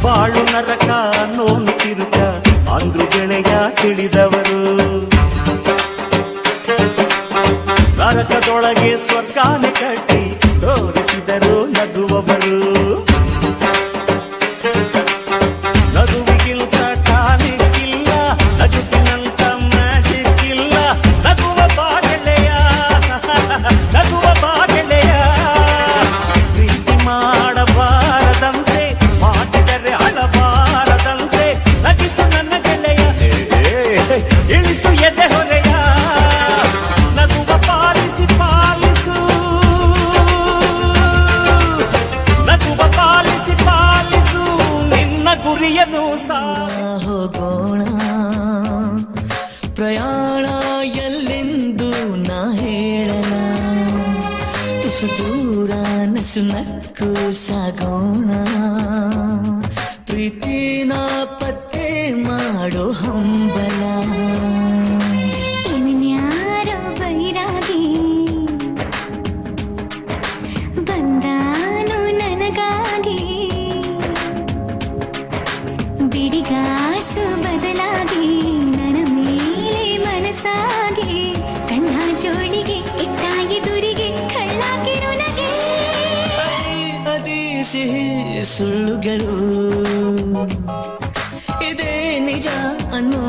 ಬಾಳು ನರಕ ಅನ್ನೋನು ತಿರುಕ ಅಂದ್ರು ಗೆಳೆಯ ತಿಳಿದವರು. ನರಕದೊಳಗೆ ಸ್ವರ್ಗಾನ ಕಟ್ಟಿ ತೋರಿಸಿದರು ನಗುವವರು. ನಗುವಿಗಿಂತ ಟಾನಿಕ್ ಇಲ್ಲ, ನಗುವಿನಂತ ಮ್ಯಾಜಿಕ್ ಇಲ್ಲ. ನಗುವ ಬಾಗೆಳೆಯ, ನಗುವ ಬಾಗೆಳೆಯ. ಪ್ರೀತಿ ಮಾಡಬಾರದಂತೆ, ಮಾಡಿದರೆ ಅಳಬಾರದಂತೆ. ನಗಿಸು ನನ್ನ ಗೆಳೆಯ, ಇಳಿಸು ಎದೆ ಹೊರೆಯ. ನಗುವ ಪಾಲಿಸಿ ಪಾಲಿಸು, ನಗುವ ಪಾಲಿಸಿ ಪಾಲಿಸು, ನಿನ್ನ ಗುರಿಯನ್ನು ಹೋಗೋಣ ಪ್ರಯಾಣ ಎಲ್ಲೆಂದು ನಾ ಹೇಳಲ. ತುಸು ದೂರ ನಸು ನಕ್ಕು ಸಾಗೋಣ. ಪ್ರೀತಿನ ಪತ್ತೆ ಮಾಡೋ ಹಂಬಲ. ಇವನ್ಯಾರೋ ಬೈರಾಗಿ ಬಂದಾನು ನನಗಾಗಿ. ಬಿಡಿಗಾಸು ಬದಲಾಗಿ ನನ್ನ ಮೇಲೆ ಮನಸ್ಸಾಗಿ. ಕಣ್ಣ ಜೋಡಿಗೆ ಇಟ್ಟ ಎದುರಿಗೆ ಕಳ್ಳಾಗಿರೋ ನಗೆ. ಅದೇ ಸಿಹಿ ಸುಳ್ಳುಗಳು ಇದೇ ನಿಜ ಅನ್ನೋ